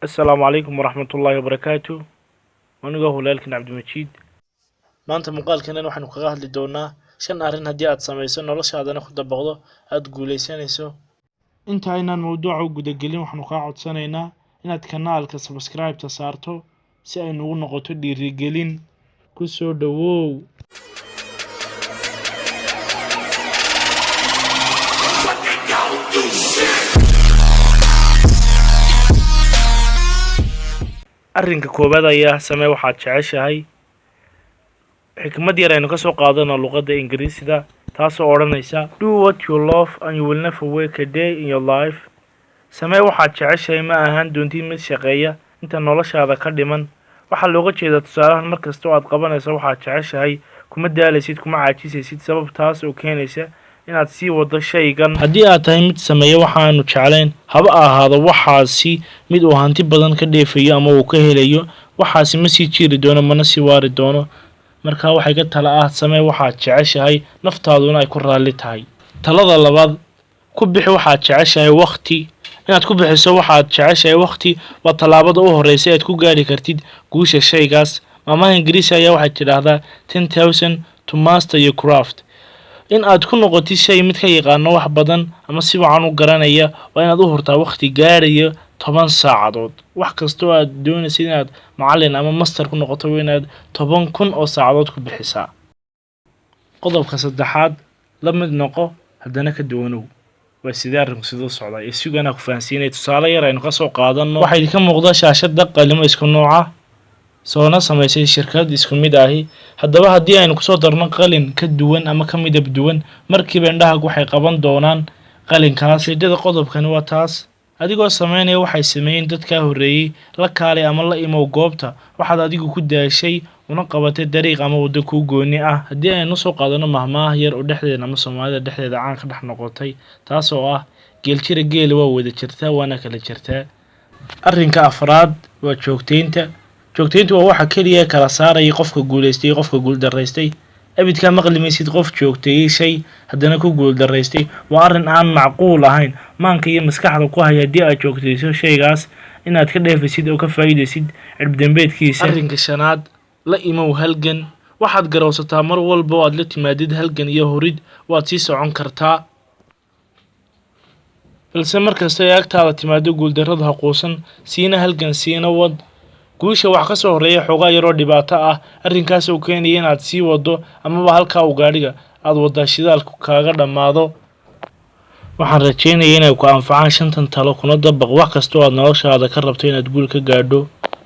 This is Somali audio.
السلام عليكم ورحمة الله وبركاته. وأنا هلالكن عبد المجيد. maanta muuqaalkeenan waxaanu kaga hadli doonaa 5 arrin haddii aad samayso noloshaadana ku dabaqdo aad guuleysanayso. inta aynaan mawduuca u gudagelin waxaanu kaa codsanaynaa inaad kanaalka subscribe-ta saarto si ay nagu noqoto dhiirigelin. ku soo dhawow. arrinka koobaad ayaa samee waxaad jeceshahay. xikmad yar aynu ka soo qaadano luqadda Ingiriisida taasoo odhanaysa do what you love and you will never work a day in your life. samee waxaad jeceshahay ma ahaan doontid mid shaqeeya inta noloshaada ka dhiman. waxaa looga jeedaa tusaalahan markasta oo aad qabanayso waxaad jeceshahay kuma daalaysid kuma caajisaysid sabab taas oo keenaysa inaad sii wado shaygan. haddii aad tahay mid sameeya waxaanu jeclayn haba ahaado waxaasi mid uu hanti badan ka dheefayo ama uu ka helayo, waxaasi ma sii jiri doono mana sii waari doono. markaa waxay ka tala ah samee waxaad jeceshahay naftaaduna ay ku raalli tahay. talada labaad, ku bixi waxaad jeceshahay waqti. inaad ku bixiso waxaad jeceshahay waqti waa tallaabada u horreysa aad ku gaari kartid guusha shaygaas. maamaha Ingiriisi ayaa waxay tidhaahdaa 10,000 to master your craft. in aad ku noqotid shay mid ka yaqaano wax badan ama si wacan u garanaya waa inaad u hurtaa waqti gaaraya 10 saacadood. wax kasta oo aad doonaysid inaad macallin ama master ku noqoto waa inaad 10,000 oo saacadood ku bixisaa. qodobka saddexaad, la mid noqo haddana ka duwanow. waa sidee arrinku siduu socdaa iyo suganaa ku fahansiinay. tusaale yar aynu ka soo qaadano. waxaa idinka muuqda shaashada qalimo isku nooca soona samaysay shirkad isku mid ahi. haddaba haddii aynu kusoo darno qalin ka duwan ama ka midab duwan, markiiba indhahaagu waxay qaban doonaan qalinkaas. ujeedada qodobkani waa taas. adigoo sameynaya waxay sameeyeen dadkaa horreeyey, la kaalay ama la imow goobta waxaad adigu ku daashay una qabatay dariiq ama waddo kuu gooni ah. haddii aynu soo qaadano mahmaah yar oo dhexdeeda ama Soomaalida dhexdeeda caan ka dhex noqotay taasoo ah geeljira geela waa wada jirtaa waana kala jirtaa. arrinka afraad waa joogteynta. joogteyntu waa waxa keliya kala saaraya qofka guuleystay iyo qofka guuldaraystay. abidkaa maqli maysid qof joogteeyey shay haddana ku guuldaraystay. waa arrin aan macquul ahayn. maanka iyo maskaxda ku haya haddii aad joogteyso shaygaas inaad ka dheefaysid oo ka faa'iidaysid cirbdambeedkiisa. arrinka shanaad, la imow halgan. waxaad garowsataa mar walba oo aad la timaadid halgan iyo horid waad sii socon kartaa, balse markasta ay agtaada timaado guuldarradu ha quusan. siina halgan, siina wad. guusha wax ka soo horreeya xoogaa yaroo dhibaato ah. arrinkaas oo keenaya inaad sii wado amaba halkaa uu gaadhiga aad waddaa shidaalku kaaga dhammaado. waxaan rajeynaya inay ku anfacaan 5 talo kuna dabaq wax kasta oo aad noloshaada ka rabto inaad guul ka gaadho.